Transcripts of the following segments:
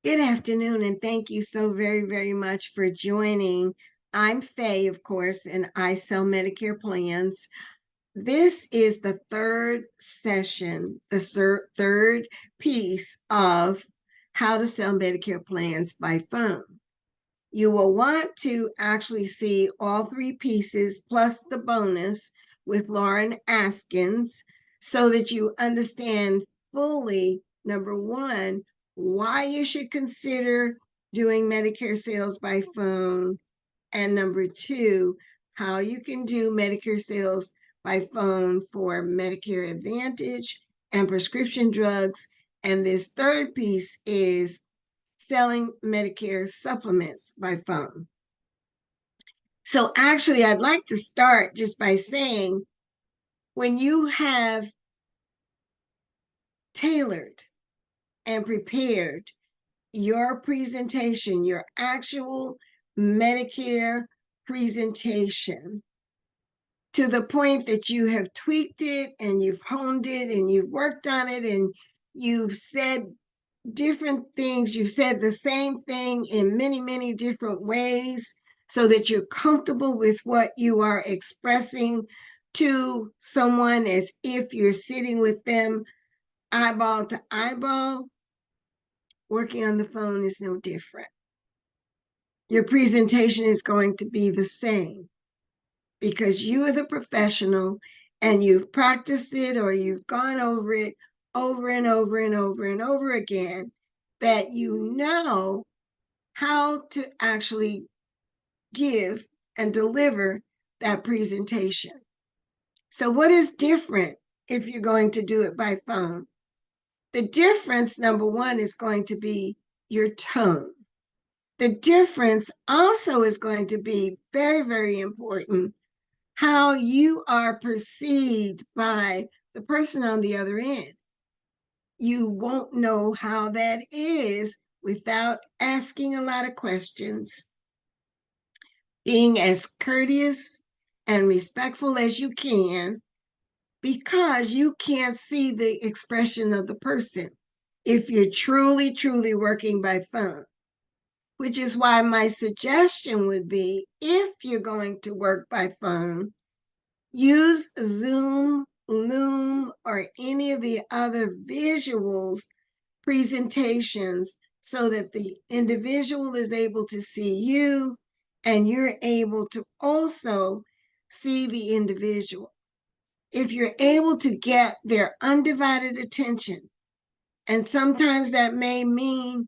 Good afternoon, and thank you so very, very much for joining. I'm Faye, of course, and I sell Medicare plans. This is the third session, the third piece of how to sell Medicare plans by phone. You will want to actually see all three pieces plus the bonus with Lauren Askins so that you understand fully, number one, why you should consider doing Medicare sales by phone, and number two, how you can do Medicare sales by phone for Medicare Advantage and prescription drugs. And this third piece is selling Medicare supplements by phone. So actually, I'd like to start just by saying, when you have tailored and prepared your presentation, your actual Medicare presentation, to the point that you have tweaked it and you've honed it and you've worked on it and you've said different things, you've said the same thing in many, many different ways so that you're comfortable with what you are expressing to someone as if you're sitting with them eyeball to eyeball. Working on the phone is no different. Your presentation is going to be the same because you are the professional and you've practiced it or you've gone over it over and over and over and over again, that you know how to actually give and deliver that presentation. So what is different if you're going to do it by phone? The difference, number one, is going to be your tone. The difference also is going to be very, very important, how you are perceived by the person on the other end. You won't know how that is without asking a lot of questions, being as courteous and respectful as you can, because you can't see the expression of the person if you're truly, truly working by phone. Which is why my suggestion would be, if you're going to work by phone, use Zoom, Loom, or any of the other visuals presentations so that the individual is able to see you and you're able to also see the individual. If you're able to get their undivided attention, and sometimes that may mean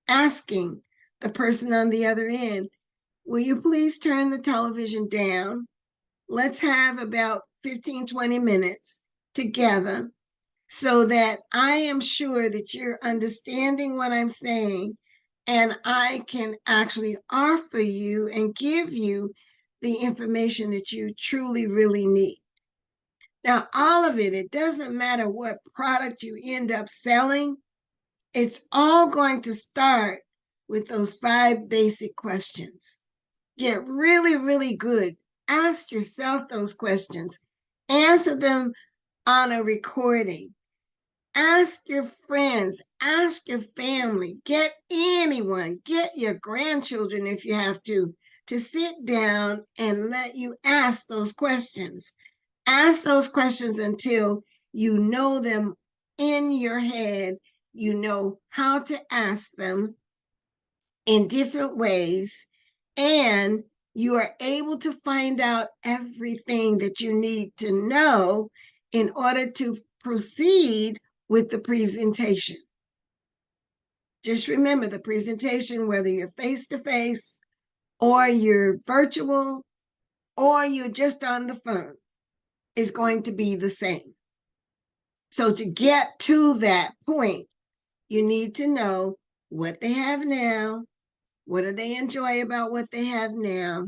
asking the person on the other end, will you please turn the television down? Let's have about 15, 20 minutes together so that I am sure that you're understanding what I'm saying and I can actually offer you and give you the information that you truly, really need. Now, all of it doesn't matter what product you end up selling, it's all going to start with those 5 basic questions. Get really, really good. Ask yourself those questions. Answer them on a recording. Ask your friends, ask your family, get anyone, get your grandchildren if you have to sit down and let you ask those questions. Ask those questions until you know them in your head. You know how to ask them in different ways, and you are able to find out everything that you need to know in order to proceed with the presentation. Just remember, the presentation, whether you're face-to-face or you're virtual or you're just on the phone, is going to be the same. So to get to that point, you need to know what they have now, what do they enjoy about what they have now,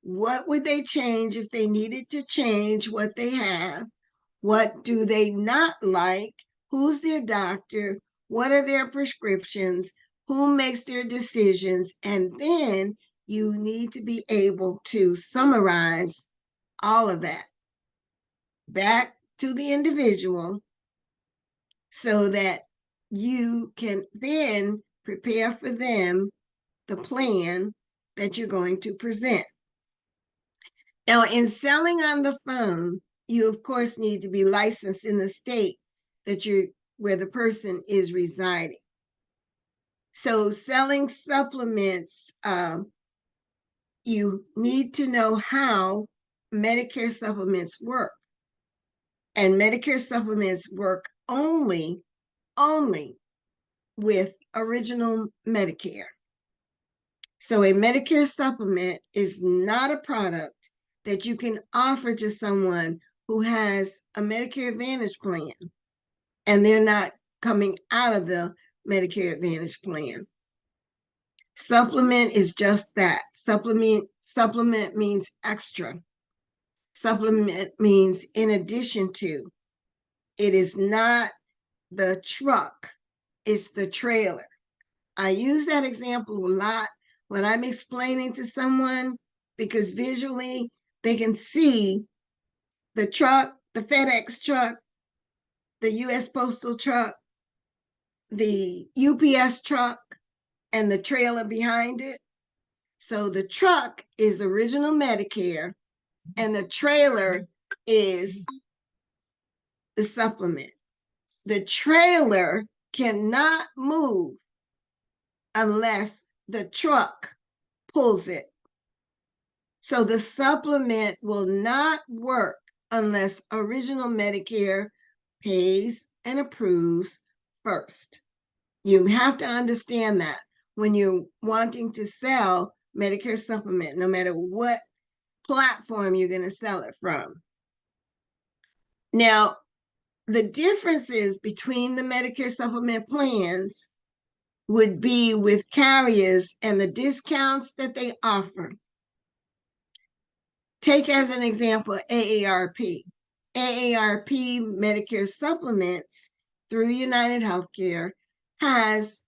what would they change if they needed to change what they have, what do they not like, who's their doctor, what are their prescriptions, who makes their decisions, and then you need to be able to summarize all of that back to the individual so that you can then prepare for them the plan that you're going to present. Now, in selling on the phone, you of course need to be licensed in the state that where the person is residing. So selling supplements, you need to know how Medicare supplements work. And Medicare supplements work only with original Medicare. So a Medicare supplement is not a product that you can offer to someone who has a Medicare Advantage plan and they're not coming out of the Medicare Advantage plan. Supplement is just that. Supplement means extra. Supplement means in addition to. It is not the truck, it's the trailer. I use that example a lot when I'm explaining to someone because visually they can see the truck, the FedEx truck, the US Postal truck, the UPS truck, and the trailer behind it. So the truck is original Medicare and the trailer is the supplement. The trailer cannot move unless the truck pulls it. So the supplement will not work unless original Medicare pays and approves first. You have to understand that when you're wanting to sell Medicare supplement, no matter what platform you're going to sell it from. Now, the differences between the Medicare supplement plans would be with carriers and the discounts that they offer. Take as an example AARP. AARP Medicare supplements through United Healthcare has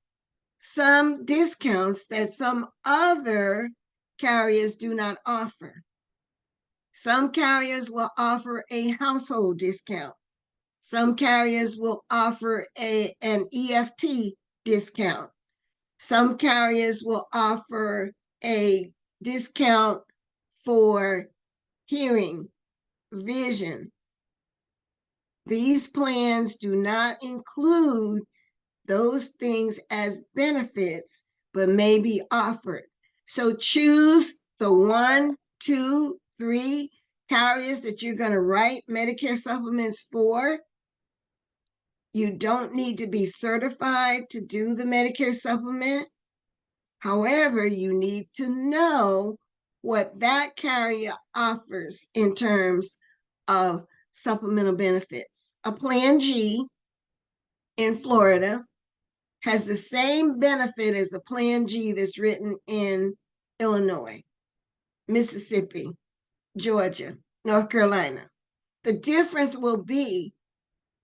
some discounts that some other carriers do not offer. Some carriers will offer a household discount. Some carriers will offer an EFT discount. Some carriers will offer a discount for hearing, vision. These plans do not include those things as benefits, but may be offered. So choose the 1, 2, 3 carriers that you're going to write Medicare supplements for. You don't need to be certified to do the Medicare supplement. However, you need to know what that carrier offers in terms of supplemental benefits. A Plan G in Florida has the same benefit as a Plan G that's written in Illinois, Mississippi, Georgia, North Carolina. The difference will be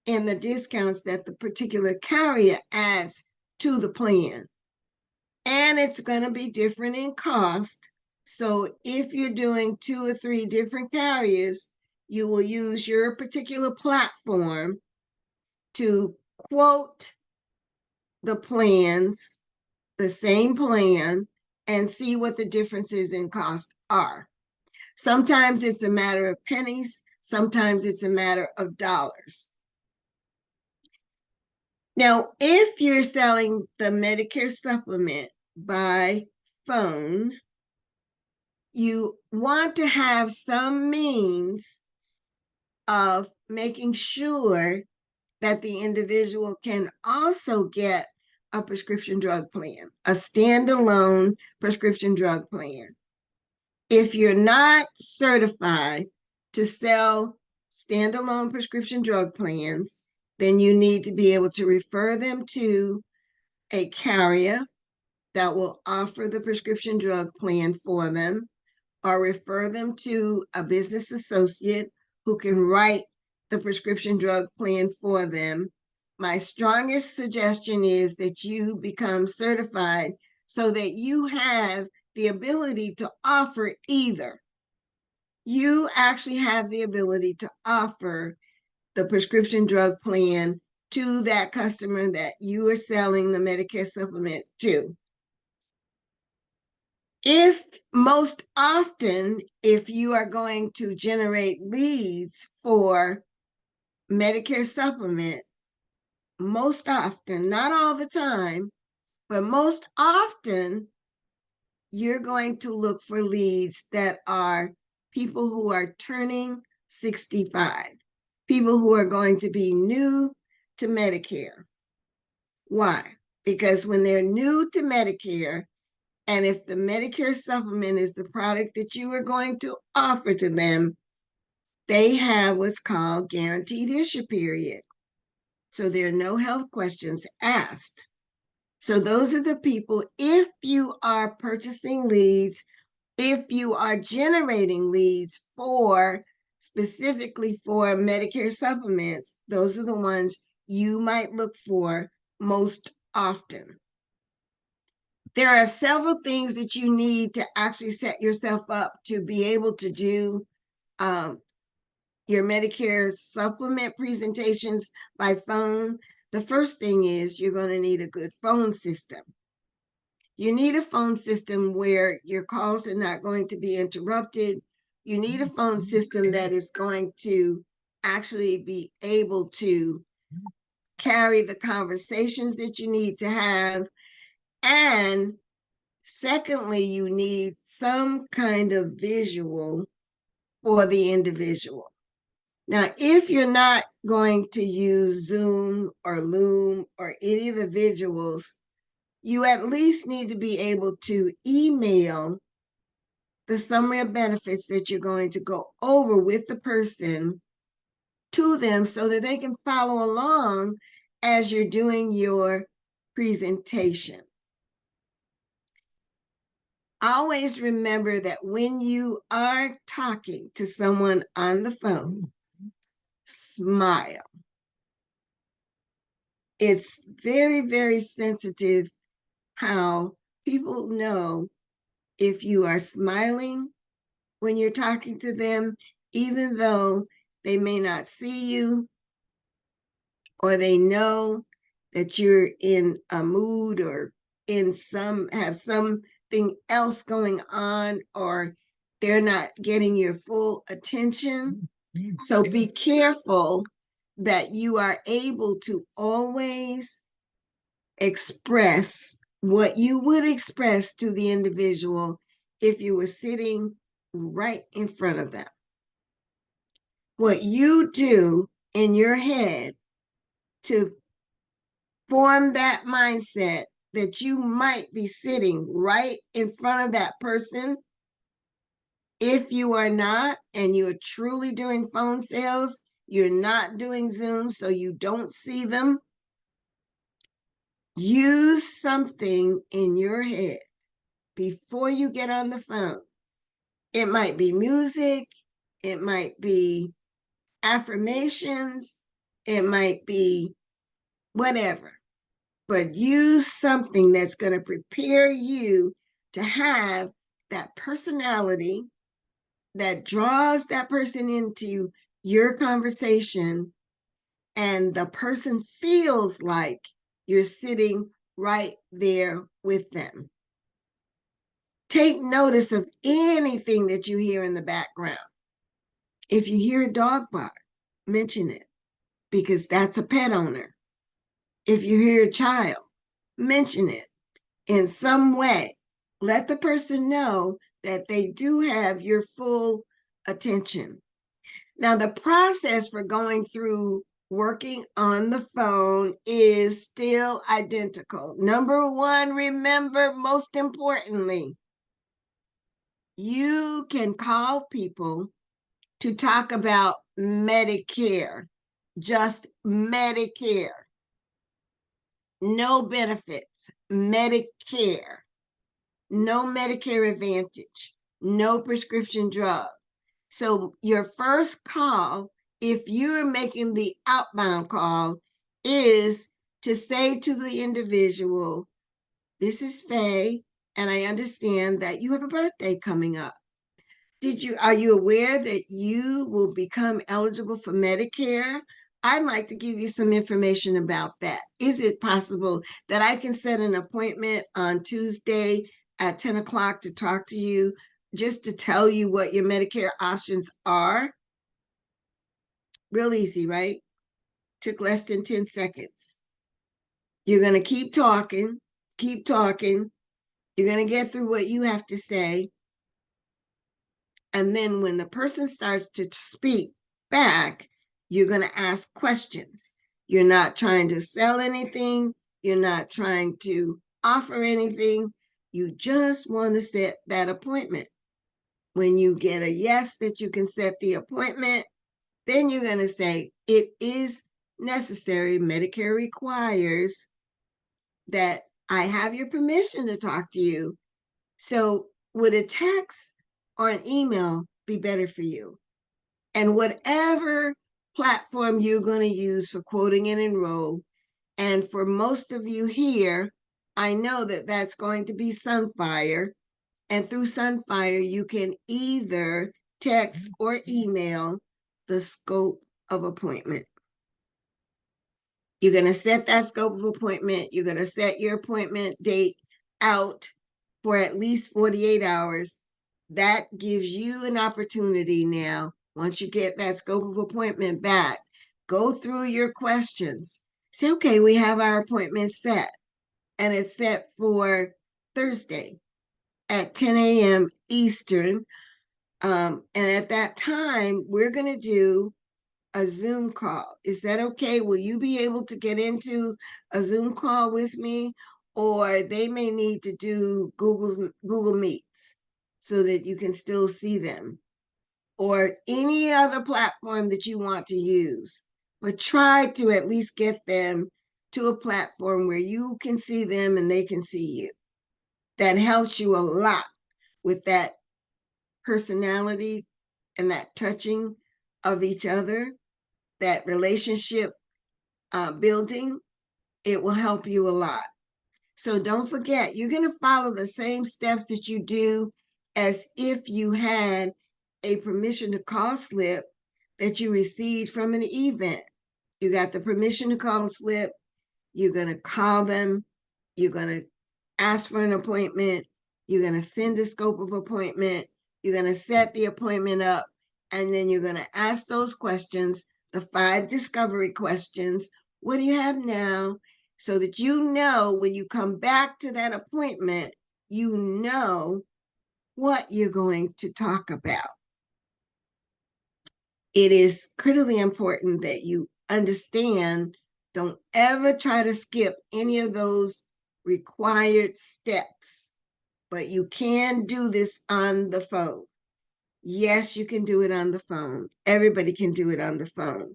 in the discounts that the particular carrier adds to the plan. And it's going to be different in cost. So if you're doing 2 or 3 different carriers, you will use your particular platform to quote the plans, the same plan, and see what the differences in cost are. Sometimes it's a matter of pennies, sometimes it's a matter of dollars. Now, if you're selling the Medicare supplement by phone, you want to have some means of making sure that the individual can also get a prescription drug plan, a standalone prescription drug plan. If you're not certified to sell standalone prescription drug plans, then you need to be able to refer them to a carrier that will offer the prescription drug plan for them, or refer them to a business associate who can write the prescription drug plan for them. My strongest suggestion is that you become certified so that you have the ability to offer either. You actually have the ability to offer the prescription drug plan to that customer that you are selling the Medicare supplement to. Most often, if you are going to generate leads for Medicare supplement, most often, not all the time, but most often, you're going to look for leads that are people who are turning 65, people who are going to be new to Medicare. Why? Because when they're new to Medicare, and if the Medicare supplement is the product that you are going to offer to them, they have what's called guaranteed issue period. So there are no health questions asked. So those are the people, if you are purchasing leads, if you are generating leads for specifically for Medicare supplements, those are the ones you might look for most often. There are several things that you need to actually set yourself up to be able to do your Medicare supplement presentations by phone. The first thing is you're going to need a good phone system. You need a phone system where your calls are not going to be interrupted. You need a phone system that is going to actually be able to carry the conversations that you need to have. And secondly, you need some kind of visual for the individual. Now, if you're not going to use Zoom or Loom or any of the visuals, you at least need to be able to email the summary of benefits that you're going to go over with the person to them so that they can follow along as you're doing your presentation. Always remember that when you are talking to someone on the phone, smile. It's very, very sensitive how people know if you are smiling when you're talking to them, even though they may not see you or they know that you're in a mood or have something else going on, or they're not getting your full attention. So be careful that you are able to always express what you would express to the individual if you were sitting right in front of them. What you do in your head to form that mindset that you might be sitting right in front of that person. If you are not, and you're truly doing phone sales, you're not doing Zoom, so you don't see them. Use something in your head before you get on the phone. It might be music, it might be affirmations, it might be whatever. But use something that's going to prepare you to have that personality that draws that person into your conversation, and the person feels like you're sitting right there with them. Take notice of anything that you hear in the background. If you hear a dog bark, mention it, because that's a pet owner. If you hear a child, mention it in some way. Let the person know that they do have your full attention. Now, the process for going through working on the phone is still identical. Number one, remember, most importantly, you can call people to talk about Medicare, just Medicare. No benefits, Medicare. No Medicare Advantage, no prescription drug. So your first call, if you're making the outbound call, is to say to the individual, this is Faye, and I understand that you have a birthday coming up. Are you aware that you will become eligible for Medicare I'd like to give you some information about that. Is it possible that I can set an appointment on Tuesday at 10 o'clock to talk to you, just to tell you what your Medicare options are? Real easy, right? Took less than 10 seconds. You're going to keep talking, keep talking. You're going to get through what you have to say. And then when the person starts to speak back, you're going to ask questions. You're not trying to sell anything. You're not trying to offer anything. You just want to set that appointment. When you get a yes that you can set the appointment, then you're going to say, it is necessary. Medicare requires that I have your permission to talk to you. So would a text or an email be better for you? And whatever platform you're going to use for quoting and enroll, and for most of you here, I know that that's going to be Sunfire. And through Sunfire, you can either text or email the scope of appointment. You're going to set that scope of appointment. You're going to set your appointment date out for at least 48 hours. That gives you an opportunity now, once you get that scope of appointment back, go through your questions. Say, okay, we have our appointment set, and it's set for Thursday at 10 a.m. Eastern. And at that time, we're going to do a Zoom call. Is that okay? Will you be able to get into a Zoom call with me? Or they may need to do Google Meets so that you can still see them, or any other platform that you want to use. But try to at least get them to a platform where you can see them and they can see you. That helps you a lot with that personality and that touching of each other, that relationship building. It will help you a lot. So don't forget, you're going to follow the same steps that you do as if you had a permission to call slip that you received from an event. You got the permission to call slip. You're going to call them. You're going to ask for an appointment. You're going to send a scope of appointment. You're going to set the appointment up. And then you're going to ask those questions, the 5 discovery questions. What do you have now? So that you know when you come back to that appointment, you know what you're going to talk about. It is critically important that you understand. Don't ever try to skip any of those required steps, but you can do this on the phone. Yes, you can do it on the phone. Everybody can do it on the phone.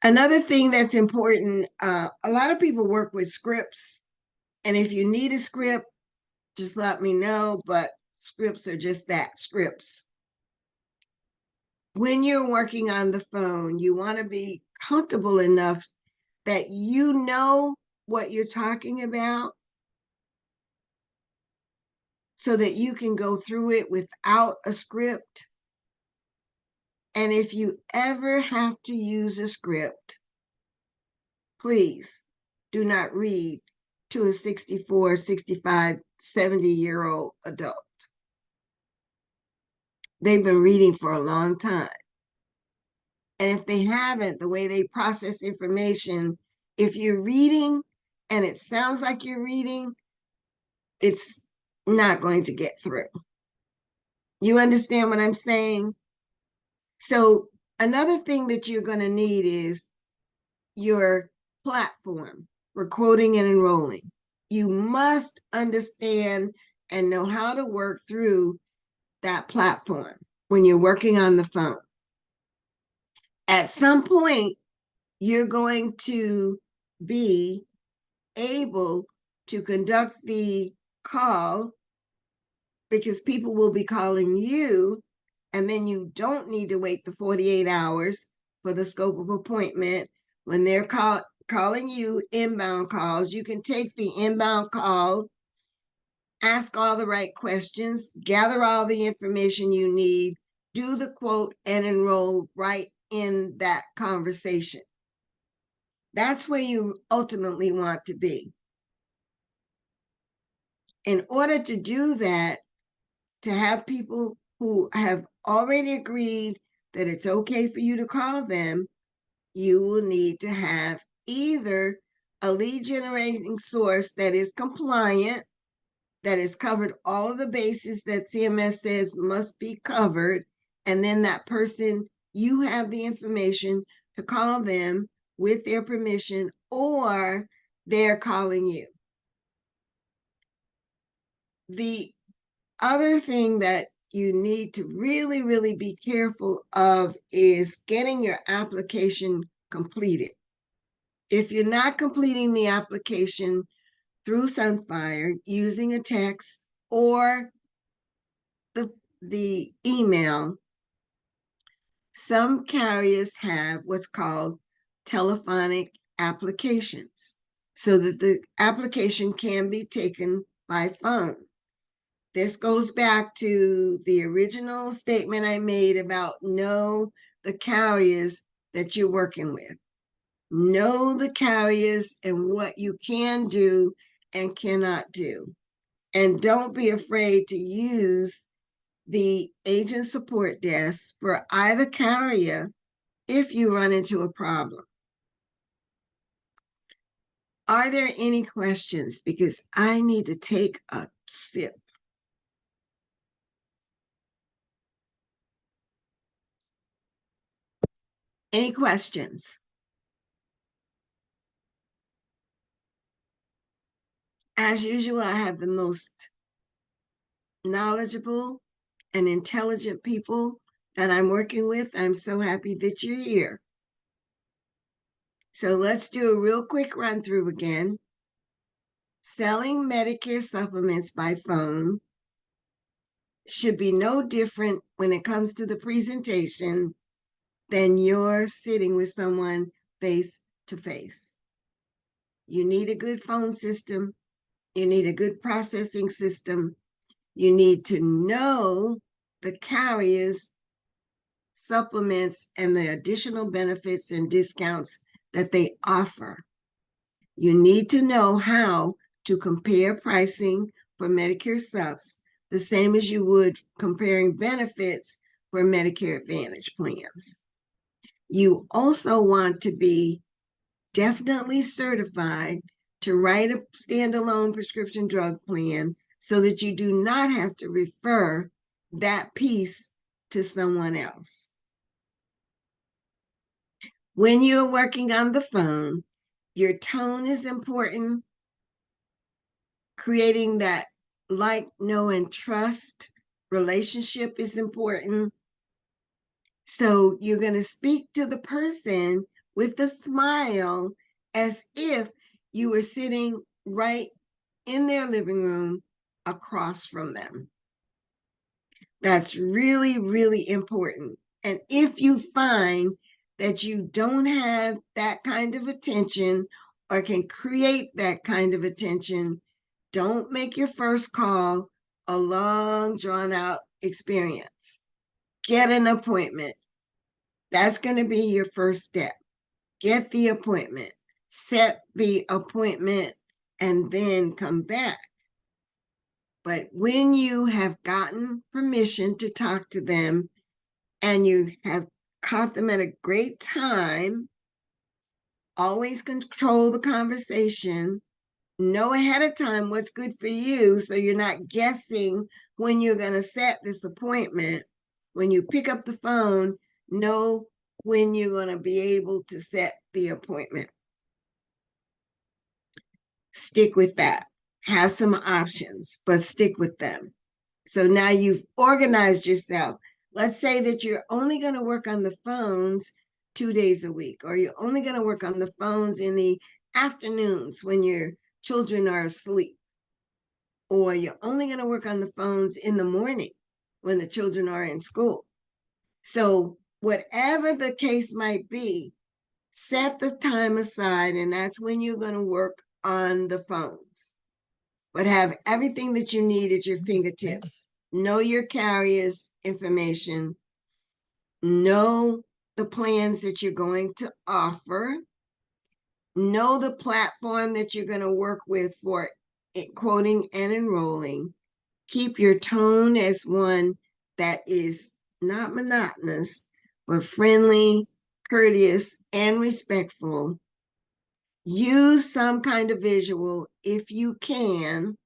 Another thing that's important, a lot of people work with scripts, and if you need a script, just let me know, but scripts are just that, scripts. When you're working on the phone, you want to be comfortable enough that you know what you're talking about so that you can go through it without a script. And if you ever have to use a script, please do not read to a 64, 65, 70-year-old adult. They've been reading for a long time. And if they haven't, the way they process information, if you're reading and it sounds like you're reading, it's not going to get through. You understand what I'm saying? So another thing that you're going to need is your platform for quoting and enrolling. You must understand and know how to work through that platform when you're working on the phone. At some point, you're going to be able to conduct the call because people will be calling you, and then you don't need to wait the 48 hours for the scope of appointment. When they're calling you inbound calls, you can take the inbound call, ask all the right questions, gather all the information you need, do the quote and enroll right in that conversation. That's where you ultimately want to be. In order to do that, to have people who have already agreed that it's okay for you to call them, you will need to have either a lead generating source that is compliant, that has covered all of the bases that CMS says must be covered, and then that person, you have the information to call them with their permission, or they're calling you. The other thing that you need to really, really be careful of is getting your application completed. If you're not completing the application through Sunfire using a text or the email, some carriers have what's called telephonic applications so that the application can be taken by phone. This goes back to the original statement I made about know the carriers that you're working with. Know the carriers and what you can do and cannot do. And don't be afraid to use the agent support desk for either carrier if you run into a problem. Are there any questions? Because I need to take a sip. Any questions? As usual, I have the most knowledgeable and intelligent people that I'm working with. I'm so happy that you're here. So let's do a real quick run through again. Selling Medicare supplements by phone should be no different when it comes to the presentation than you're sitting with someone face to face. You need a good phone system. You need a good processing system. You need to know the carriers, supplements, and the additional benefits and discounts that they offer. You need to know how to compare pricing for Medicare subs, the same as you would comparing benefits for Medicare Advantage plans. You also want to be definitely certified to write a standalone prescription drug plan so that you do not have to refer that piece to someone else. When you're working on the phone, your tone is important. Creating that like, know, and trust relationship is important. So you're going to speak to the person with a smile as if you were sitting right in their living room across from them. That's really, really important. And if you find that you don't have that kind of attention or can create that kind of attention, don't make your first call a long, drawn out experience. Get an appointment. That's going to be your first step. Get the appointment, set the appointment, and then come back. But when you have gotten permission to talk to them and you have caught them at a great time, always control the conversation. Know ahead of time what's good for you so you're not guessing when you're going to set this appointment. When you pick up the phone, know when you're going to be able to set the appointment. Stick with that. Have some options, but stick with them. So now you've organized yourself. Let's say that you're only going to work on the phones 2 days a week, or you're only going to work on the phones in the afternoons when your children are asleep, or you're only going to work on the phones in the morning when the children are in school. So whatever the case might be, set the time aside, and that's when you're going to work on the phones. But have everything that you need at your fingertips. Know your carrier's information. Know the plans that you're going to offer, know the platform that you're going to work with for quoting and enrolling. Keep your tone as one that is not monotonous, but friendly, courteous, and respectful. Use some kind of visual if you can.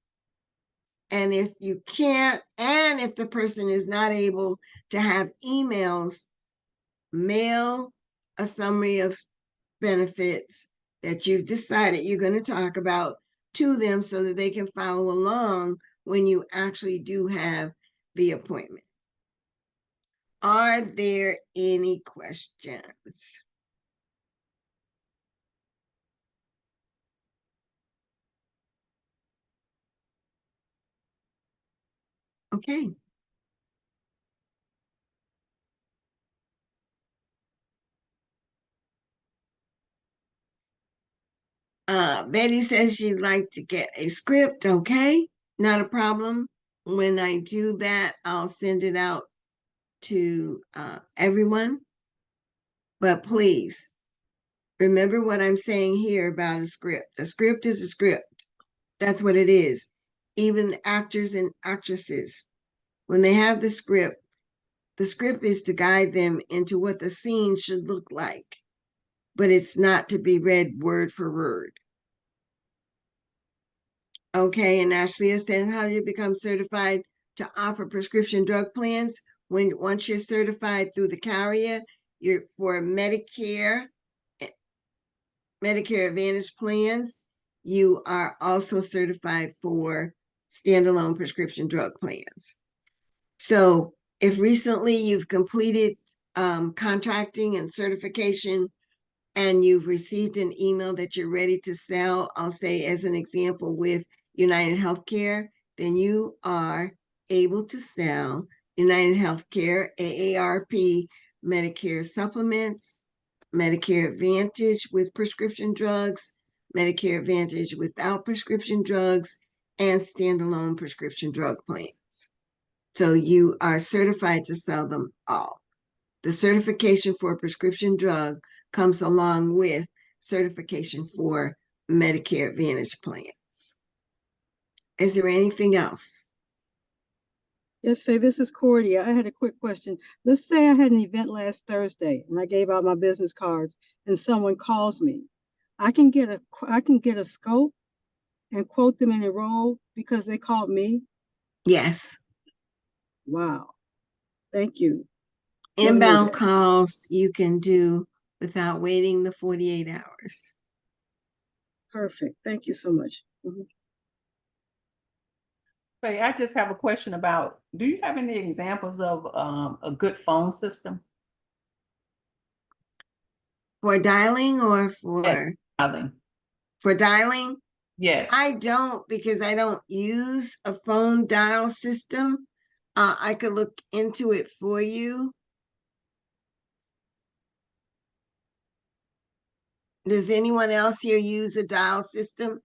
And if you can't, and if the person is not able to have emails, mail a summary of benefits that you've decided you're going to talk about to them so that they can follow along when you actually do have the appointment. Are there any questions? Okay. Betty says she'd like to get a script. Okay, not a problem. When I do that, I'll send it out to everyone. But please remember what I'm saying here about a script. A script is a script. That's what it is. Even actors and actresses, when they have the script is to guide them into what the scene should look like, but it's not to be read word for word. Okay, and Ashley is saying, how do you become certified to offer prescription drug plans? Once you're certified through the carrier, you're for Medicare Advantage plans, you are also certified for standalone prescription drug plans. So if recently you've completed contracting and certification and you've received an email that you're ready to sell, I'll say as an example with United Healthcare, then you are able to sell United Healthcare, AARP, Medicare supplements, Medicare Advantage with prescription drugs, Medicare Advantage without prescription drugs, and standalone prescription drug plans. So you are certified to sell them all. The certification for a prescription drug comes along with certification for Medicare Advantage plans. Is there anything else? Yes, Faye, this is Cordia. I had a quick question. Let's say I had an event last Thursday and I gave out my business cards and someone calls me. I can get a scope and quote them and enroll because they called me. Yes. Wow. Thank you. Inbound calls you can do without waiting the 48 hours. Perfect. Thank you so much. Mm-hmm. Faye, I just have a question about, do you have any examples of a good phone system? For dialing or for Yes, dialing? For dialing? Yes. I don't, because I don't use a phone dial system. I could look into it for you. Does anyone else here use a dial system?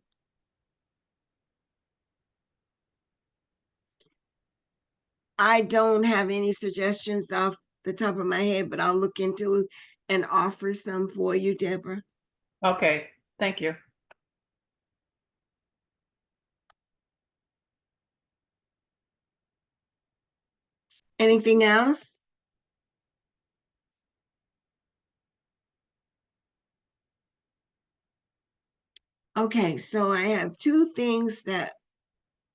I don't have any suggestions off the top of my head, but I'll look into it and offer some for you, Deborah. Okay, thank you. Anything else? Okay, so I have two things that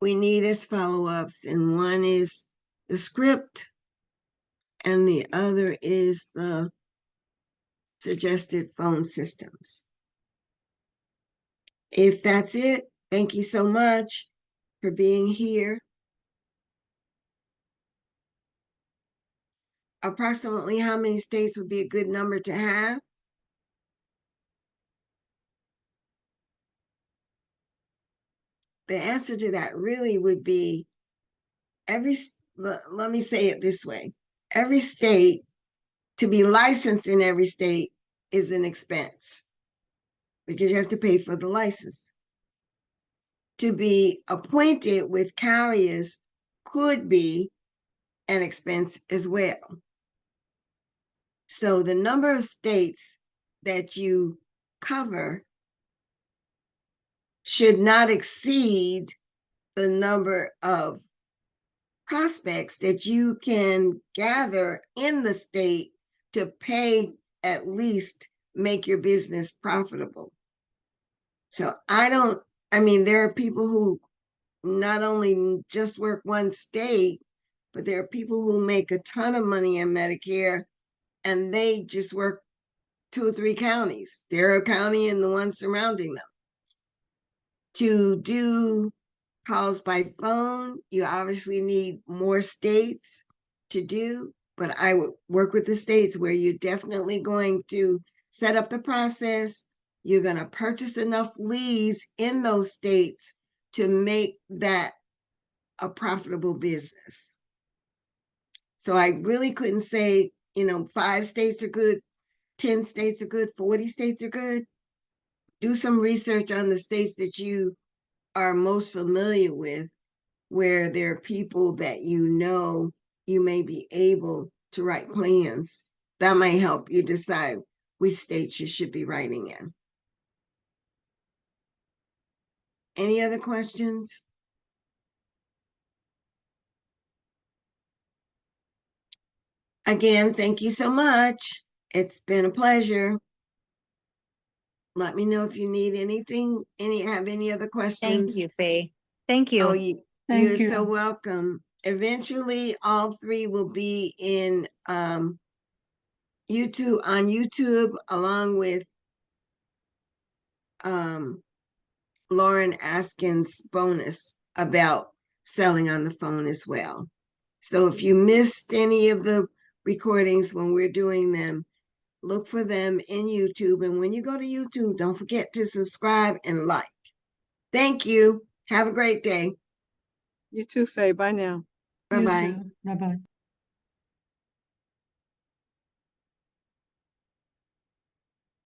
we need as follow-ups, and one is the script, and the other is the suggested phone systems. If that's it, thank you so much for being here. Approximately how many states would be a good number to have? The answer to that really would be let me say it this way. Every state, to be licensed in every state is an expense because you have to pay for the license. To be appointed with carriers could be an expense as well. So the number of states that you cover should not exceed the number of prospects that you can gather in the state to pay, at least make your business profitable. So I mean, there are people who not only just work one state, but there are people who make a ton of money in Medicare and they just work 2 or 3 counties, their county and the ones surrounding them. To do calls by phone, you obviously need more states to do, but I would work with the states where you're definitely going to set up the process. You're going to purchase enough leads in those states to make that a profitable business. So I really couldn't say, 5 states are good, 10 states are good, 40 states are good. Do some research on the states that you are most familiar with, where there are people that you may be able to write plans. That might help you decide which states you should be writing in. Any other questions? Again, thank you so much. It's been a pleasure. Let me know if you need anything, have any other questions. Thank you, Faye. Thank you. Oh, you're so welcome. Eventually, all 3 will be in YouTube, along with Lauren Askins' bonus about selling on the phone as well. So if you missed any of the recordings when we're doing them, look for them in YouTube. And when you go to YouTube, don't forget to subscribe and like. Thank you. Have a great day. You too, Faye. Bye now. Bye-bye. Bye-bye.